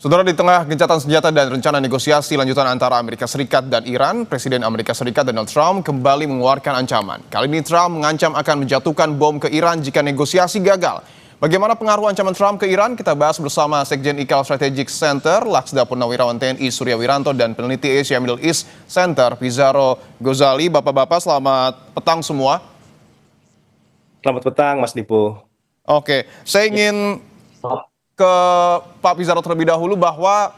Saudara, di tengah gencatan senjata dan rencana negosiasi lanjutan antara Amerika Serikat dan Iran, Presiden Amerika Serikat Donald Trump kembali mengeluarkan ancaman. Kali ini Trump mengancam akan menjatuhkan bom ke Iran jika negosiasi gagal. Bagaimana pengaruh ancaman Trump ke Iran? Kita bahas bersama Sekjen IKAL Strategic Center, Laksda Purnawirawan TNI Surya Wiranto dan peneliti Asia Middle East Center, Pizarro Gozali. Bapak-bapak, selamat petang semua. Selamat petang, Mas Dipo. Oke, saya ingin ke Pak Pizarro terlebih dahulu bahwa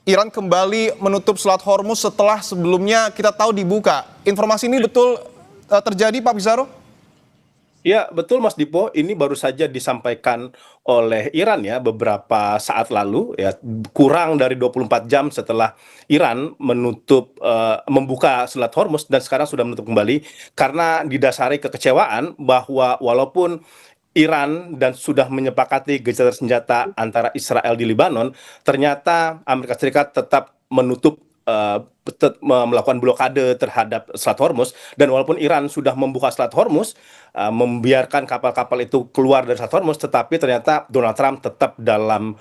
Iran kembali menutup Selat Hormuz setelah sebelumnya kita tahu dibuka. Informasi ini betul terjadi, Pak Pizarro? Ya, betul Mas Dipo, ini baru saja disampaikan oleh Iran ya beberapa saat lalu ya, kurang dari 24 jam setelah Iran membuka Selat Hormuz dan sekarang sudah menutup kembali karena didasari kekecewaan bahwa walaupun Iran dan sudah menyepakati gencatan senjata antara Israel di Libanon, ternyata Amerika Serikat tetap melakukan blokade terhadap Selat Hormuz, dan walaupun Iran sudah membuka Selat Hormuz, membiarkan kapal-kapal itu keluar dari Selat Hormuz, tetapi ternyata Donald Trump tetap dalam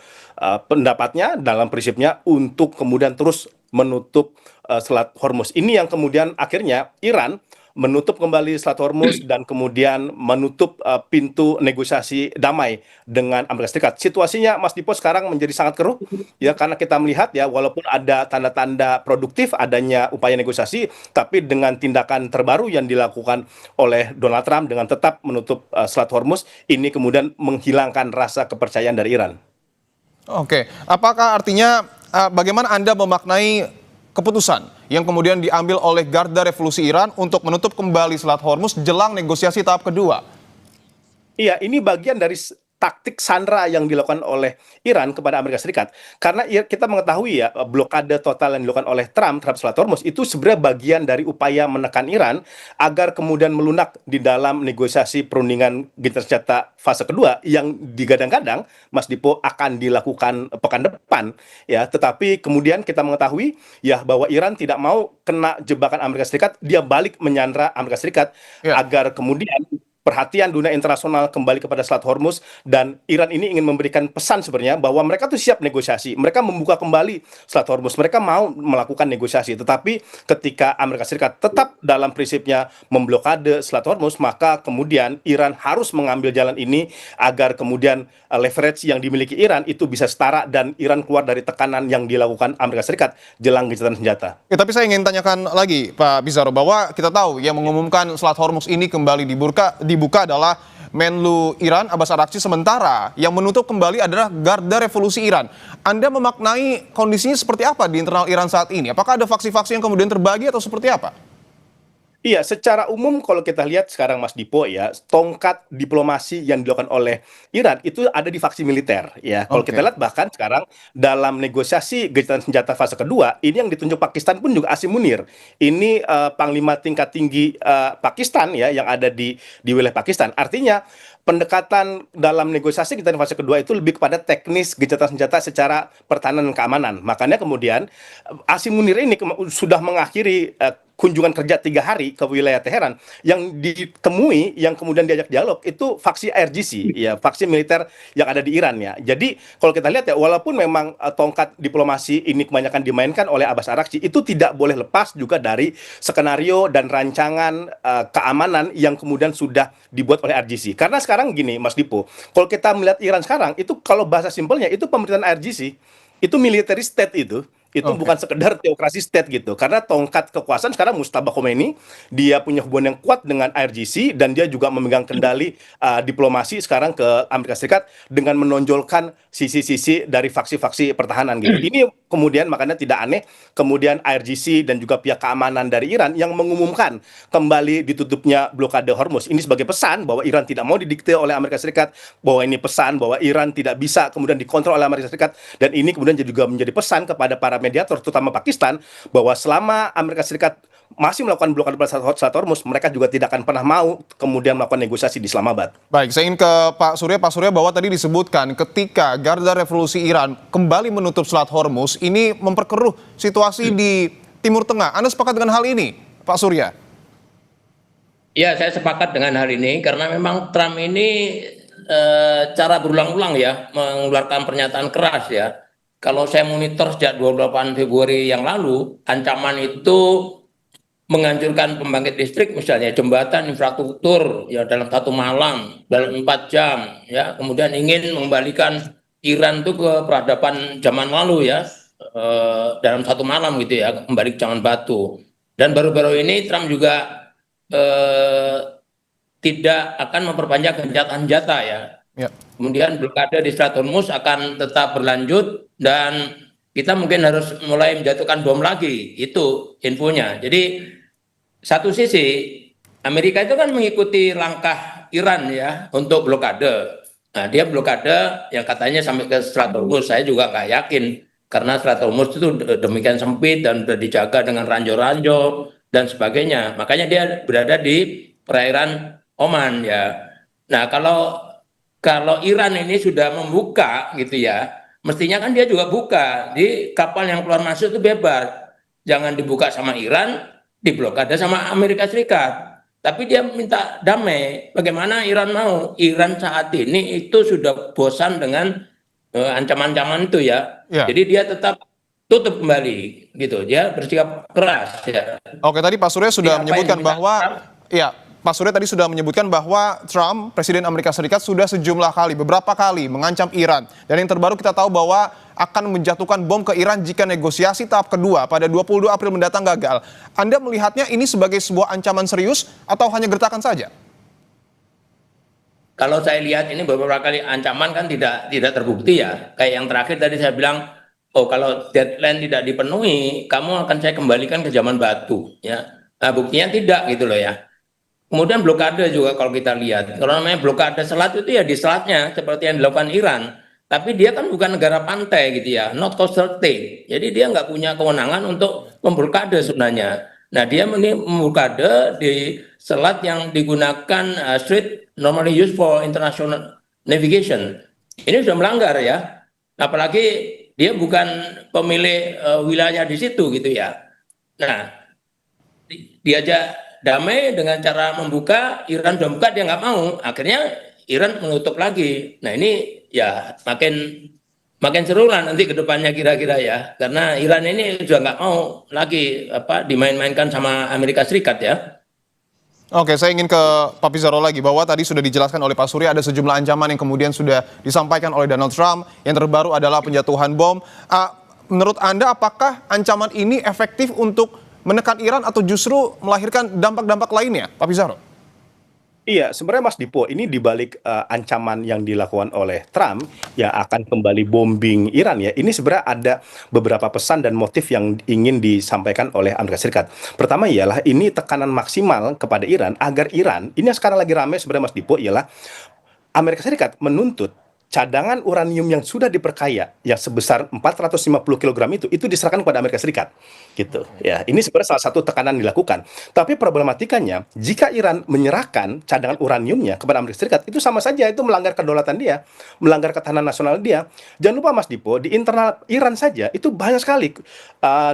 pendapatnya, dalam prinsipnya untuk kemudian terus menutup Selat Hormuz. Ini yang kemudian akhirnya Iran menutup kembali Selat Hormuz dan kemudian menutup pintu negosiasi damai dengan Amerika Serikat. Situasinya, Mas Dipo, sekarang menjadi sangat keruh ya, karena kita melihat ya, walaupun ada tanda-tanda produktif adanya upaya negosiasi, tapi dengan tindakan terbaru yang dilakukan oleh Donald Trump dengan tetap menutup Selat Hormuz, ini kemudian menghilangkan rasa kepercayaan dari Iran. Oke, apakah artinya bagaimana Anda memaknai keputusan yang kemudian diambil oleh Garda Revolusi Iran untuk menutup kembali Selat Hormuz jelang negosiasi tahap kedua? Iya, ini bagian dari taktik sandera yang dilakukan oleh Iran kepada Amerika Serikat. Karena kita mengetahui ya, blokade total yang dilakukan oleh Trump terhadap Selat Hormuz itu sebenarnya bagian dari upaya menekan Iran agar kemudian melunak di dalam negosiasi perundingan gencatan senjata fase kedua yang digadang-gadang, Mas Dipo, akan dilakukan pekan depan ya. Tetapi kemudian kita mengetahui ya bahwa Iran tidak mau kena jebakan Amerika Serikat, dia balik menyandra Amerika Serikat agar kemudian perhatian dunia internasional kembali kepada Selat Hormuz, dan Iran ini ingin memberikan pesan sebenarnya bahwa mereka tuh siap negosiasi, mereka membuka kembali Selat Hormuz, mereka mau melakukan negosiasi, tetapi ketika Amerika Serikat tetap dalam prinsipnya memblokade Selat Hormuz, maka kemudian Iran harus mengambil jalan ini agar kemudian leverage yang dimiliki Iran itu bisa setara dan Iran keluar dari tekanan yang dilakukan Amerika Serikat jelang gencatan senjata. Ya, tapi saya ingin tanyakan lagi, Pak Pizarro, bahwa kita tahu yang mengumumkan Selat Hormuz ini kembali dibuka adalah Menlu Iran Abbas Araghchi, sementara yang menutup kembali adalah Garda Revolusi Iran. Anda memaknai kondisinya seperti apa di internal Iran saat ini? Apakah ada faksi-faksi yang kemudian terbagi atau seperti apa? Iya, secara umum kalau kita lihat sekarang, Mas Dipo ya, tongkat diplomasi yang dilakukan oleh Iran itu ada di faksi militer ya. Kalau kita lihat bahkan sekarang dalam negosiasi gencatan senjata fase kedua, ini yang ditunjuk Pakistan pun juga Asim Munir. Ini panglima tingkat tinggi Pakistan ya, yang ada di wilayah Pakistan. Artinya pendekatan dalam negosiasi gencatan fase kedua itu lebih kepada teknis gencatan senjata secara pertahanan dan keamanan. Makanya kemudian Asim Munir ini sudah mengakhiri kunjungan kerja 3 hari ke wilayah Teheran, yang ditemui, yang kemudian diajak dialog itu faksi IRGC ya, faksi militer yang ada di Iran ya. Jadi kalau kita lihat ya, walaupun memang tongkat diplomasi ini kebanyakan dimainkan oleh Abbas Araghchi, itu tidak boleh lepas juga dari skenario dan rancangan keamanan yang kemudian sudah dibuat oleh IRGC. Karena sekarang gini, Mas Dipo, kalau kita melihat Iran sekarang itu, kalau bahasa simpelnya itu pemerintahan IRGC itu military state itu bukan sekedar teokrasi state gitu, karena tongkat kekuasaan sekarang Mustafa Khomeini, dia punya hubungan yang kuat dengan IRGC dan dia juga memegang kendali diplomasi sekarang ke Amerika Serikat dengan menonjolkan sisi-sisi dari faksi-faksi pertahanan gitu. Ini kemudian makanya tidak aneh kemudian IRGC dan juga pihak keamanan dari Iran yang mengumumkan kembali ditutupnya blokade Hormuz ini sebagai pesan bahwa Iran tidak mau didikte oleh Amerika Serikat, bahwa ini pesan bahwa Iran tidak bisa kemudian dikontrol oleh Amerika Serikat, dan ini kemudian juga menjadi pesan kepada para mediator terutama Pakistan bahwa selama Amerika Serikat masih melakukan blokade Selat Hormuz, mereka juga tidak akan pernah mau kemudian melakukan negosiasi di Islamabad. Baik, saya ingin ke Pak Surya. Pak Surya, bahwa tadi disebutkan ketika Garda Revolusi Iran kembali menutup Selat Hormuz, ini memperkeruh situasi di Timur Tengah. Anda sepakat dengan hal ini, Pak Surya? Ya, saya sepakat dengan hal ini karena memang Trump ini cara berulang-ulang ya mengeluarkan pernyataan keras ya. kalau saya monitor sejak 28 Februari yang lalu, ancaman itu menghancurkan pembangkit listrik misalnya, jembatan, infrastruktur ya dalam 1 malam, dalam 4 jam ya, kemudian ingin mengembalikan Iran itu ke peradaban zaman lalu ya, dalam 1 malam gitu ya, kembali ke zaman batu. Dan baru-baru ini Trump juga tidak akan memperpanjang gencatan senjata ya. Ya. Kemudian blokade di Strait Hormuz akan tetap berlanjut dan kita mungkin harus mulai menjatuhkan bom lagi. Itu infonya. Jadi satu sisi Amerika itu kan mengikuti langkah Iran ya untuk blokade. Nah, dia blokade yang katanya sampai ke Strait Hormuz. Saya juga nggak yakin karena Strait Hormuz itu demikian sempit dan sudah dijaga dengan ranjau-ranjau dan sebagainya. Makanya dia berada di perairan Oman ya. Nah, kalau Iran ini sudah membuka gitu ya, mestinya kan dia juga buka di kapal yang keluar masuk itu bebas. Jangan dibuka sama Iran, diblokade sama Amerika Serikat. Tapi dia minta damai. Bagaimana Iran mau? Iran saat ini itu sudah bosan dengan ancaman-ancaman itu ya. Ya. Jadi dia tetap tutup kembali gitu. Dia bersikap keras ya. Oke, tadi Pak Surya sudah Jadi apa menyebutkan yang diminta bahwa Trump? ya, Pak Surya tadi sudah menyebutkan bahwa Trump, Presiden Amerika Serikat, sudah sejumlah kali, beberapa kali mengancam Iran. Dan yang terbaru kita tahu bahwa akan menjatuhkan bom ke Iran jika negosiasi tahap kedua pada 22 April mendatang gagal. Anda melihatnya ini sebagai sebuah ancaman serius atau hanya gertakan saja? Kalau saya lihat ini beberapa kali ancaman kan tidak terbukti ya. Kayak yang terakhir tadi saya bilang, oh kalau deadline tidak dipenuhi, kamu akan saya kembalikan ke zaman batu ya. Nah, buktinya tidak gitu loh ya. Kemudian blokade juga kalau kita lihat. Kalau namanya blokade selat itu ya di selatnya seperti yang dilakukan Iran. Tapi dia kan bukan negara pantai gitu ya, not coastal state. Jadi dia nggak punya kewenangan untuk memblokade sebenarnya. Nah dia memblokade di selat yang digunakan strait normally used for international navigation. Ini sudah melanggar ya. Apalagi dia bukan pemilik wilayah di situ gitu ya. Nah diajak damai dengan cara membuka, Iran sudah buka dia nggak mau, akhirnya Iran menutup lagi. Nah ini ya makin seru lah nanti ke depannya kira-kira ya, karena Iran ini sudah nggak mau lagi dimain-mainkan sama Amerika Serikat ya. Oke, saya ingin ke Pak Pizarro lagi, bahwa tadi sudah dijelaskan oleh Pak Surya ada sejumlah ancaman yang kemudian sudah disampaikan oleh Donald Trump. Yang terbaru adalah penjatuhan bom. Menurut Anda apakah ancaman ini efektif untuk menekan Iran atau justru melahirkan dampak-dampak lainnya, Pak Pizarro? Iya, sebenarnya Mas Dipo, ini dibalik ancaman yang dilakukan oleh Trump yang akan kembali bombing Iran ya, ini sebenarnya ada beberapa pesan dan motif yang ingin disampaikan oleh Amerika Serikat. Pertama ialah ini tekanan maksimal kepada Iran agar Iran, ini yang sekarang lagi ramai sebenarnya Mas Dipo, ialah Amerika Serikat menuntut cadangan uranium yang sudah diperkaya yang sebesar 450 kg itu diserahkan kepada Amerika Serikat gitu ya. Ini sebenarnya salah satu tekanan dilakukan. Tapi problematikanya jika Iran menyerahkan cadangan uraniumnya kepada Amerika Serikat itu sama saja itu melanggar kedaulatan dia, melanggar ketahanan nasional dia. Jangan lupa Mas Dipo, di internal Iran saja itu banyak sekali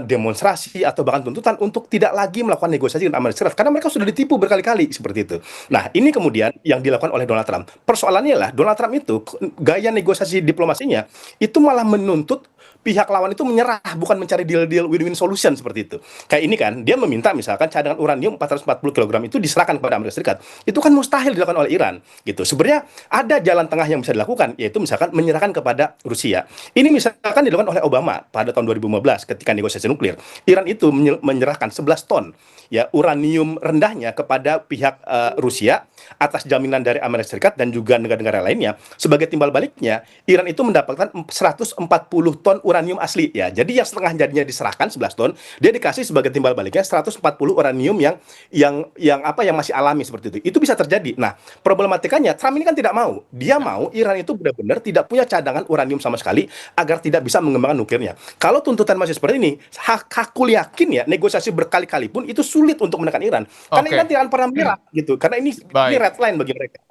demonstrasi atau bahkan tuntutan untuk tidak lagi melakukan negosiasi dengan Amerika Serikat karena mereka sudah ditipu berkali-kali seperti itu. Nah, ini kemudian yang dilakukan oleh Donald Trump. Persoalannya lah Donald Trump itu gaya negosiasi diplomasinya itu malah menuntut pihak lawan itu menyerah, bukan mencari deal-deal win-win solution seperti itu. Kayak ini kan, dia meminta misalkan cadangan uranium 440 kg itu diserahkan kepada Amerika Serikat. Itu kan mustahil dilakukan oleh Iran gitu. Sebenarnya ada jalan tengah yang bisa dilakukan, yaitu misalkan menyerahkan kepada Rusia. Ini misalkan dilakukan oleh Obama pada tahun 2015 ketika negosiasi nuklir. Iran itu menyerahkan 11 ton ya uranium rendahnya kepada pihak Rusia atas jaminan dari Amerika Serikat dan juga negara-negara lainnya. Sebagai timbal baliknya, Iran itu mendapatkan 140 ton uranium asli ya. Jadi yang setengah jadinya diserahkan 11 ton, dia dikasih sebagai timbal baliknya 140 uranium yang masih alami seperti itu. Itu bisa terjadi. Nah, problematikanya Trump ini kan tidak mau. Dia mau Iran itu benar-benar tidak punya cadangan uranium sama sekali agar tidak bisa mengembangkan nuklirnya. Kalau tuntutan masih seperti ini, aku yakin ya negosiasi berkali-kali pun itu sulit untuk menekan Iran. Karena Iran tidak akan pernah menyerah gitu. Karena ini red line bagi mereka.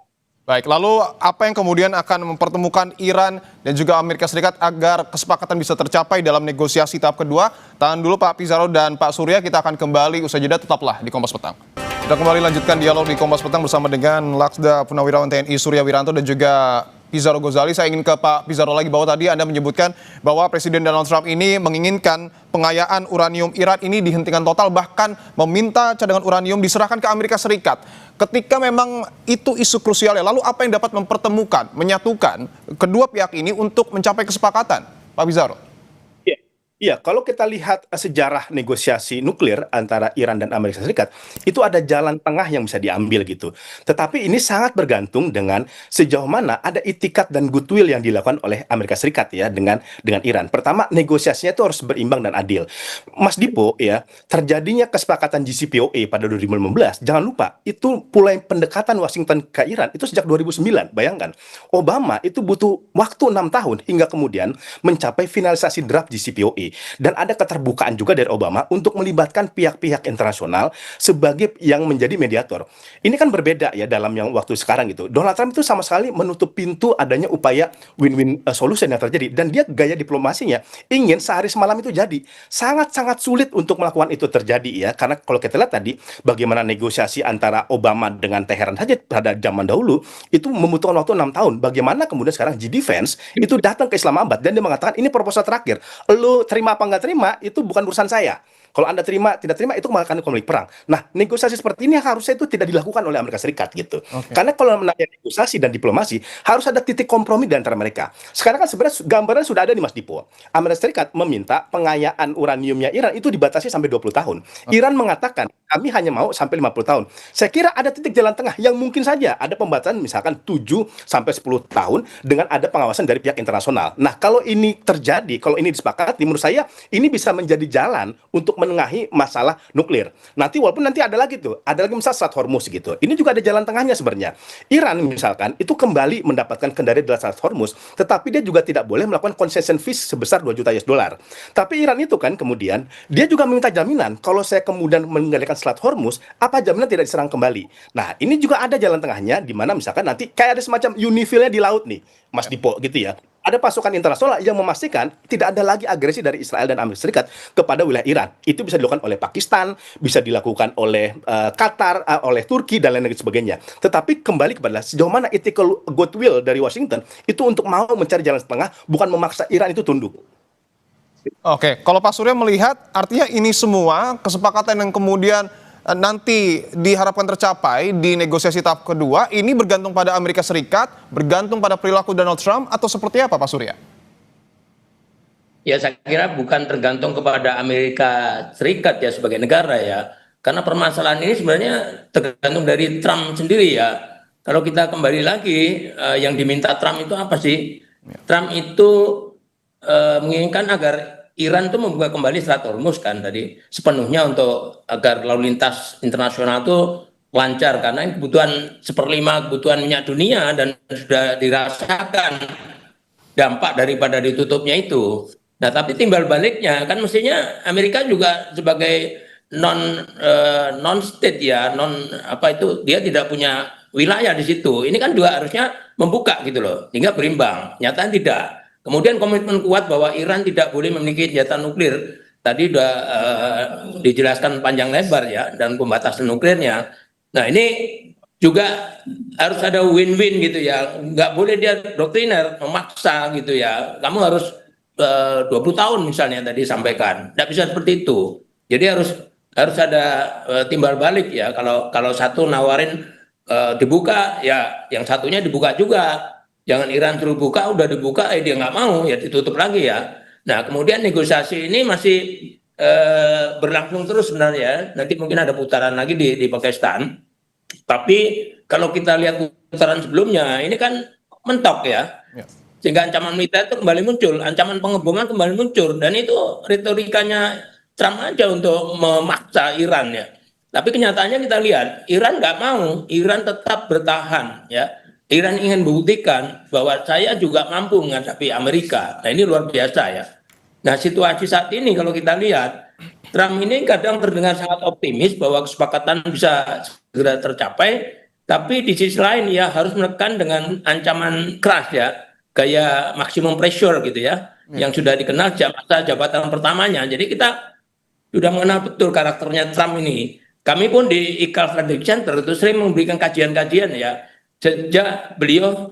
Baik, lalu apa yang kemudian akan mempertemukan Iran dan juga Amerika Serikat agar kesepakatan bisa tercapai dalam negosiasi tahap kedua? Tahan dulu Pak Pizarro dan Pak Surya, kita akan kembali usai jeda, tetaplah di Kompas Petang. Kita kembali lanjutkan dialog di Kompas Petang bersama dengan Laksda Purnawirawan TNI Surya Wiranto dan juga Pizarro Gozali. Saya ingin ke Pak Pizarro lagi, bahwa tadi Anda menyebutkan bahwa Presiden Donald Trump ini menginginkan pengayaan uranium Iran ini dihentikan total, bahkan meminta cadangan uranium diserahkan ke Amerika Serikat. Ketika memang itu isu krusial, lalu apa yang dapat mempertemukan, menyatukan kedua pihak ini untuk mencapai kesepakatan, Pak Pizarro? Iya, iya, kalau kita lihat sejarah negosiasi nuklir antara Iran dan Amerika Serikat, itu ada jalan tengah yang bisa diambil gitu. Tetapi ini sangat bergantung dengan sejauh mana ada itikat dan goodwill yang dilakukan oleh Amerika Serikat ya dengan Iran. Pertama, negosiasinya itu harus berimbang dan adil. Mas Dipo ya, terjadinya kesepakatan JCPOA pada 2015, jangan lupa itu mulai pendekatan Washington ke Iran itu sejak 2009. Bayangkan, Obama itu butuh waktu 6 tahun hingga kemudian mencapai finalisasi draft JCPOA. Dan ada keterbukaan juga dari Obama untuk melibatkan pihak-pihak internasional sebagai yang menjadi mediator. Ini kan berbeda ya dalam yang waktu sekarang gitu. Donald Trump itu sama sekali menutup pintu adanya upaya win-win solution yang terjadi. Dan dia gaya diplomasinya ingin sehari semalam itu jadi. Sangat-sangat sulit untuk melakukan itu terjadi ya. Karena kalau kita lihat tadi bagaimana negosiasi antara Obama dengan Teheran saja pada zaman dahulu itu membutuhkan waktu 6 tahun. Bagaimana kemudian sekarang G Defense itu datang ke Islamabad dan dia mengatakan ini proposal terakhir. Lu terima apa nggak terima itu bukan urusan saya. Kalau Anda terima, tidak terima, itu malah akan konflik perang. Nah, negosiasi seperti ini harusnya itu tidak dilakukan oleh Amerika Serikat gitu. Karena kalau menanya negosiasi dan diplomasi, harus ada titik kompromi di antara mereka. Sekarang kan sebenarnya gambaran sudah ada di Mas Dipo. Amerika Serikat meminta pengayaan uraniumnya Iran itu dibatasi sampai 20 tahun. Iran mengatakan, kami hanya mau sampai 50 tahun. Saya kira ada titik jalan tengah yang mungkin saja ada pembatasan misalkan 7 sampai 10 tahun dengan ada pengawasan dari pihak internasional. Nah, kalau ini terjadi, kalau ini disepakati, menurut saya ini bisa menjadi jalan untuk menengahi masalah nuklir. Nanti walaupun nanti ada lagi misalnya Strait Hormuz gitu. Ini juga ada jalan tengahnya sebenarnya. Iran misalkan itu kembali mendapatkan kendali dari Strait Hormuz, tetapi dia juga tidak boleh melakukan concession fees sebesar 2 juta US dollar. Tapi Iran itu kan kemudian dia juga meminta jaminan kalau saya kemudian mengendalikan Strait Hormuz, apa jaminan tidak diserang kembali. Nah, ini juga ada jalan tengahnya di mana misalkan nanti kayak ada semacam unifilnya di laut nih, Mas Dipo gitu ya. Ada pasukan internasional yang memastikan tidak ada lagi agresi dari Israel dan Amerika Serikat kepada wilayah Iran. Itu bisa dilakukan oleh Pakistan, bisa dilakukan oleh Qatar, oleh Turki, dan lain-lain sebagainya. Tetapi kembali kepada sejauh mana ethical goodwill dari Washington itu untuk mau mencari jalan tengah, bukan memaksa Iran itu tunduk. Oke, kalau Pak Surya melihat, artinya ini semua kesepakatan yang kemudian nanti diharapkan tercapai di negosiasi tahap kedua, ini bergantung pada Amerika Serikat, bergantung pada perilaku Donald Trump, atau seperti apa Pak Surya? Ya, saya kira bukan tergantung kepada Amerika Serikat ya sebagai negara ya. Karena permasalahan ini sebenarnya tergantung dari Trump sendiri ya. Kalau kita kembali lagi, yang diminta Trump itu apa sih? Trump itu menginginkan agar Iran itu membuka kembali Strait Hormuz kan tadi sepenuhnya untuk agar lalu lintas internasional itu lancar, karena kebutuhan 1/5 kebutuhan minyak dunia dan sudah dirasakan dampak daripada ditutupnya itu. Nah, tapi timbal baliknya kan mestinya Amerika juga sebagai non state ya, dia tidak punya wilayah di situ. Ini kan juga harusnya membuka gitu loh, sehingga berimbang. Nyatanya tidak. Kemudian komitmen kuat bahwa Iran tidak boleh memiliki senjata nuklir. Tadi sudah dijelaskan panjang lebar ya, dan pembatasan nuklirnya. Nah, ini juga harus ada win-win gitu ya. Nggak boleh dia doktriner, memaksa gitu ya. Kamu harus 20 tahun misalnya tadi sampaikan. Nggak bisa seperti itu. Jadi harus ada timbal balik ya. Kalau satu nawarin dibuka, ya yang satunya dibuka juga. Jangan Iran suruh buka, udah dibuka, dia nggak mau, ya ditutup lagi ya. Nah, kemudian negosiasi ini masih berlangsung terus sebenarnya. Nanti mungkin ada putaran lagi di Pakistan. Tapi kalau kita lihat putaran sebelumnya, ini kan mentok ya. Sehingga ancaman militer itu kembali muncul, ancaman pengeboman kembali muncul. Dan itu retorikanya Trump aja untuk memaksa Iran ya. Tapi kenyataannya kita lihat, Iran nggak mau, Iran tetap bertahan ya. Iran ingin buktikan bahwa saya juga mampu menghadapi Amerika. Nah, ini luar biasa ya. Nah, situasi saat ini kalau kita lihat, Trump ini kadang terdengar sangat optimis bahwa kesepakatan bisa segera tercapai, tapi di sisi lain ya harus menekan dengan ancaman keras ya, gaya maximum pressure gitu ya, yang sudah dikenal masa jabatan pertamanya. Jadi kita sudah mengenal betul karakternya Trump ini. Kami pun di ICAL Frederick Center itu sering memberikan kajian-kajian ya, sejak beliau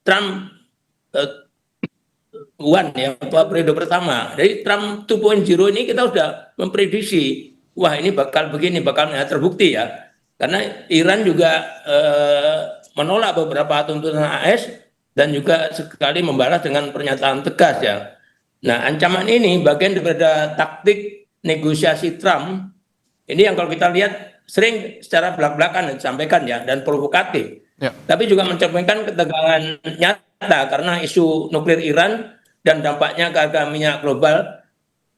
Trump one ya, periode pertama. Jadi Trump 2.0 ini kita sudah memprediksi, wah ini bakal begini, bakal terbukti ya. Karena Iran juga menolak beberapa tuntutan AS dan juga sekali membalas dengan pernyataan tegas ya. Nah, ancaman ini bagian daripada taktik negosiasi Trump. Ini yang kalau kita lihat sering secara belak-belakan disampaikan ya, dan provokatif. Ya. Tapi juga mencerminkan ketegangan nyata karena isu nuklir Iran dan dampaknya ke harga minyak global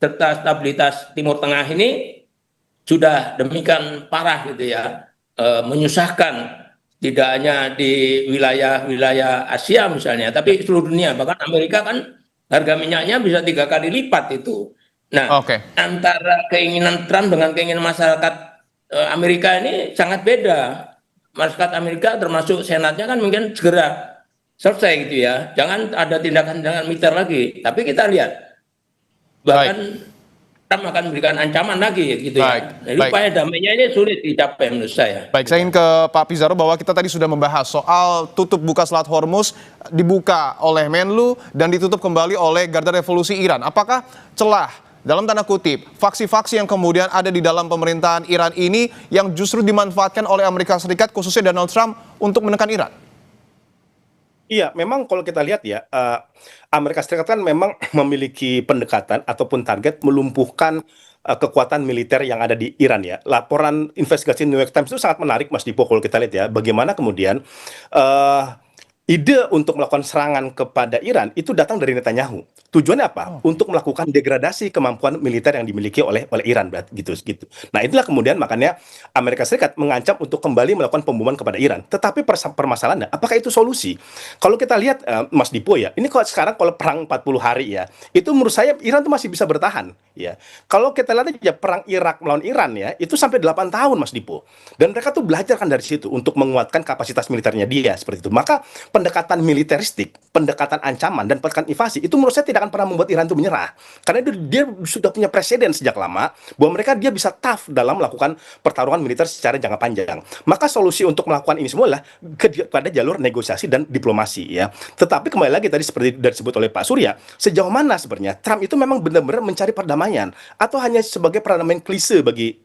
serta stabilitas Timur Tengah ini sudah demikian parah gitu ya, menyusahkan tidak hanya di wilayah-wilayah Asia misalnya, tapi seluruh dunia. Bahkan Amerika kan harga minyaknya bisa 3 kali lipat itu. Nah, antara keinginan Trump dengan keinginan masyarakat Amerika ini sangat beda. Masyarakat Amerika termasuk senatnya kan mungkin segera selesai gitu ya. Jangan ada tindakan militer lagi. Tapi kita lihat bahkan Trump akan memberikan ancaman lagi gitu ya. Jadi upaya damainya ini sulit dicapai menurut saya. Baik, saya ingin ke Pak Pizarro bahwa kita tadi sudah membahas soal tutup buka Selat Hormuz dibuka oleh Menlu dan ditutup kembali oleh Garda Revolusi Iran. Apakah celah dalam tanda kutip faksi-faksi yang kemudian ada di dalam pemerintahan Iran ini yang justru dimanfaatkan oleh Amerika Serikat khususnya Donald Trump untuk menekan Iran? Iya, memang kalau kita lihat ya, Amerika Serikat kan memang memiliki pendekatan ataupun target melumpuhkan kekuatan militer yang ada di Iran ya. Laporan investigasi New York Times itu sangat menarik, Mas Dipo, kalau kita lihat ya, bagaimana kemudian ide untuk melakukan serangan kepada Iran itu datang dari Netanyahu. Tujuannya apa? Untuk melakukan degradasi kemampuan militer yang dimiliki oleh Iran, gitu. Nah, itulah kemudian makanya Amerika Serikat mengancam untuk kembali melakukan pemboman kepada Iran. Tetapi permasalahannya, apakah itu solusi? Kalau kita lihat, Mas Dipo ya, ini kok sekarang kalau perang 40 hari ya, itu menurut saya Iran tuh masih bisa bertahan ya. Kalau kita lihat aja perang Irak melawan Iran ya, itu sampai 8 tahun, Mas Dipo. Dan mereka tuh belajar kan dari situ untuk menguatkan kapasitas militernya dia seperti itu. Maka pendekatan militeristik, pendekatan ancaman dan pendekatan invasi itu menurut saya tidak akan pernah membuat Iran itu menyerah. Karena dia sudah punya presiden sejak lama bahwa dia bisa tough dalam melakukan pertarungan militer secara jangka panjang. Maka solusi untuk melakukan ini semua adalah pada jalur negosiasi dan diplomasi ya. Tetapi kembali lagi tadi seperti disebut oleh Pak Surya, sejauh mana sebenarnya Trump itu memang benar-benar mencari perdamaian atau hanya sebagai perdamaian klise bagi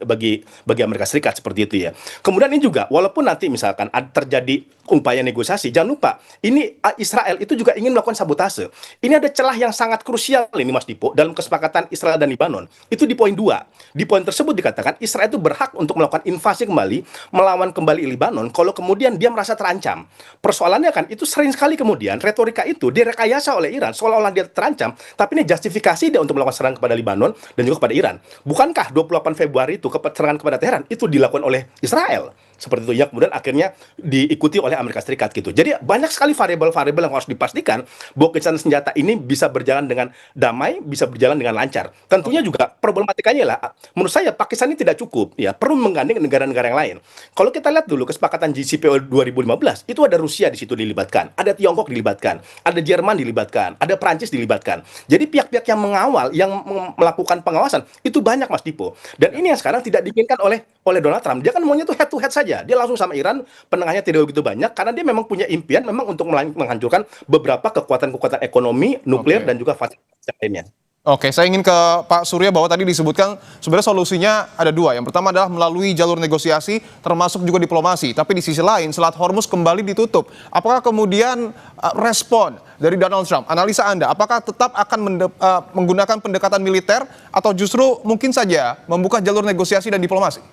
Amerika Serikat seperti itu ya. Kemudian ini juga walaupun nanti misalkan terjadi upaya negosiasi, jangan lupa ini Israel itu juga ingin melakukan sabotase. Ini ada celah yang sangat krusial ini, Mas Dipo, dalam kesepakatan Israel dan Lebanon. Itu di poin 2. Di poin tersebut dikatakan Israel itu berhak untuk melakukan invasi kembali, melawan kembali Lebanon kalau kemudian dia merasa terancam. Persoalannya kan itu sering sekali kemudian retorika itu direkayasa oleh Iran seolah-olah dia terancam, tapi ini justifikasi dia untuk melakukan serangan kepada Lebanon dan juga kepada Iran. Bukankah 28 Februari itu serangan kepada Teheran itu dilakukan oleh Israel? Seperti itu ya, kemudian akhirnya diikuti oleh Amerika Serikat gitu. Jadi banyak sekali variabel-variabel yang harus dipastikan bahwa gencatan senjata ini bisa berjalan dengan damai, bisa berjalan dengan lancar. Tentunya juga problematikanya lah, menurut saya Pakistan ini tidak cukup ya, perlu menggandeng negara-negara yang lain. Kalau kita lihat dulu kesepakatan JCPOA 2015, itu ada Rusia di situ dilibatkan, ada Tiongkok dilibatkan, ada Jerman dilibatkan, ada Prancis dilibatkan. Jadi pihak-pihak yang mengawal, yang melakukan pengawasan itu banyak, Mas Dipo. Dan ini yang sekarang tidak diinginkan oleh Donald Trump. Dia kan maunya tuh head to head saja. Dia langsung sama Iran, penengahnya tidak begitu banyak karena dia memang punya impian memang untuk menghancurkan beberapa kekuatan-kekuatan ekonomi, nuklir dan juga fasilitas lainnya. Oke, saya ingin ke Pak Surya bahwa tadi disebutkan sebenarnya solusinya ada 2. Yang pertama adalah melalui jalur negosiasi termasuk juga diplomasi. Tapi di sisi lain Selat Hormuz kembali ditutup. Apakah kemudian respon dari Donald Trump, analisa Anda, apakah tetap akan menggunakan pendekatan militer atau justru mungkin saja membuka jalur negosiasi dan diplomasi?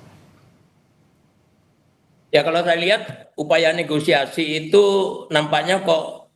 Ya kalau saya lihat upaya negosiasi itu nampaknya kok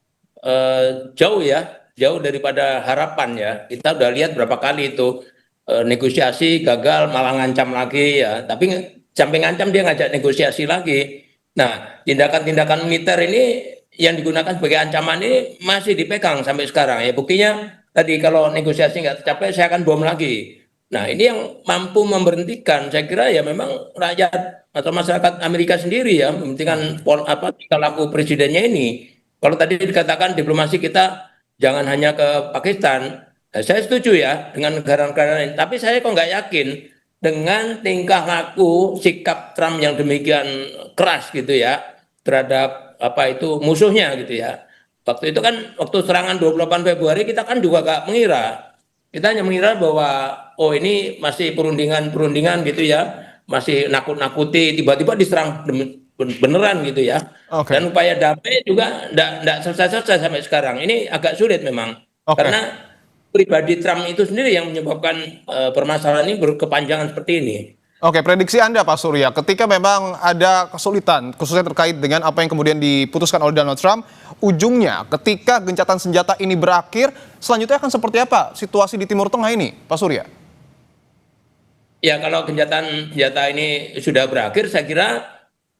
jauh daripada harapan ya. Kita udah lihat berapa kali itu negosiasi gagal malah ngancam lagi ya. Tapi sampai ngancam dia ngajak negosiasi lagi. Nah, tindakan-tindakan militer ini yang digunakan sebagai ancaman ini masih dipegang sampai sekarang ya. Buktinya tadi kalau negosiasi nggak tercapai saya akan bom lagi. Nah, ini yang mampu memberhentikan, saya kira ya memang rakyat atau masyarakat Amerika sendiri ya, memberhentikan tingkah laku presidennya ini. Kalau tadi dikatakan diplomasi kita jangan hanya ke Pakistan, saya setuju ya dengan negara-negara lain. Tapi saya kok nggak yakin dengan tingkah laku sikap Trump yang demikian keras gitu ya terhadap musuhnya gitu ya. Waktu itu kan waktu serangan 28 Februari kita kan juga gak mengira. Kita hanya mengira bahwa oh ini masih perundingan-perundingan gitu ya, masih nakut-nakuti, tiba-tiba diserang beneran gitu ya. Oke. Dan upaya damai juga nggak selesai-selesai sampai sekarang. Ini agak sulit memang, Oke. karena pribadi Trump itu sendiri yang menyebabkan permasalahan ini berkepanjangan seperti ini. Oke, prediksi Anda Pak Surya, ketika memang ada kesulitan, khususnya terkait dengan apa yang kemudian diputuskan oleh Donald Trump, ujungnya ketika gencatan senjata ini berakhir, selanjutnya akan seperti apa situasi di Timur Tengah ini, Pak Surya? Ya kalau gencatan senjata ini sudah berakhir, saya kira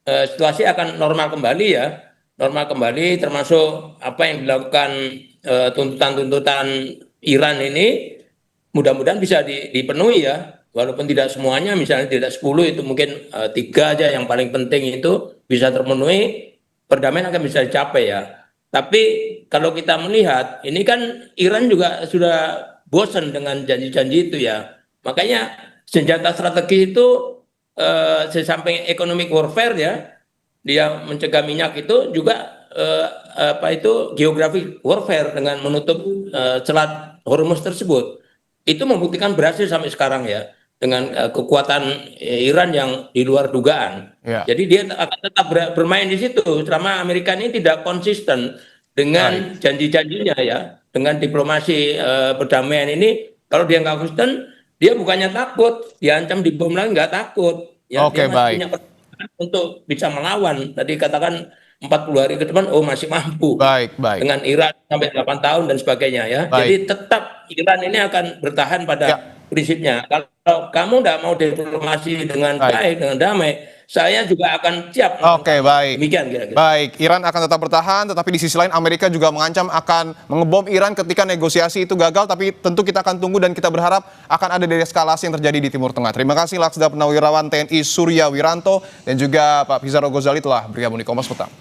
situasi akan normal kembali ya, normal kembali termasuk apa yang dilakukan tuntutan-tuntutan Iran ini mudah-mudahan bisa dipenuhi ya, walaupun tidak semuanya, misalnya tidak 10 itu mungkin 3 aja yang paling penting itu bisa terpenuhi, perdamaian akan bisa dicapai ya. Tapi kalau kita melihat ini kan Iran juga sudah bosan dengan janji-janji itu ya, makanya senjata strategi itu sesamping economic warfare ya, dia mencegah minyak itu juga apa itu geographic warfare dengan menutup Selat Hormuz tersebut. Itu membuktikan berhasil sampai sekarang ya, dengan kekuatan Iran yang di luar dugaan. Ya. Jadi dia akan tetap bermain di situ selama Amerika ini tidak konsisten dengan janji-janjinya ya, dengan diplomasi perdamaian ini. Kalau dia nggak konsisten, dia bukannya takut, diancam dibom lagi nggak takut. Ya, Oke, dia masih baik. punya pertahanan untuk bisa melawan. Tadi katakan 40 hari ke depan, oh masih mampu. Baik, baik. Dengan Iran sampai 8 tahun dan sebagainya ya. Baik. Jadi tetap Iran ini akan bertahan pada Ya. prinsipnya. Kalau kamu tidak mau diplomasi dengan Baik. baik, dengan damai, saya juga akan siap. Oke, baik. Demikian kira-kira. Baik, Iran akan tetap bertahan, tetapi di sisi lain Amerika juga mengancam akan mengebom Iran ketika negosiasi itu gagal, tapi tentu kita akan tunggu dan kita berharap akan ada deeskalasi yang terjadi di Timur Tengah. Terima kasih Laksda Purnawirawan TNI Surya Wiranto dan juga Pak Pizarro Gozali telah bergabung di Kompas Petang.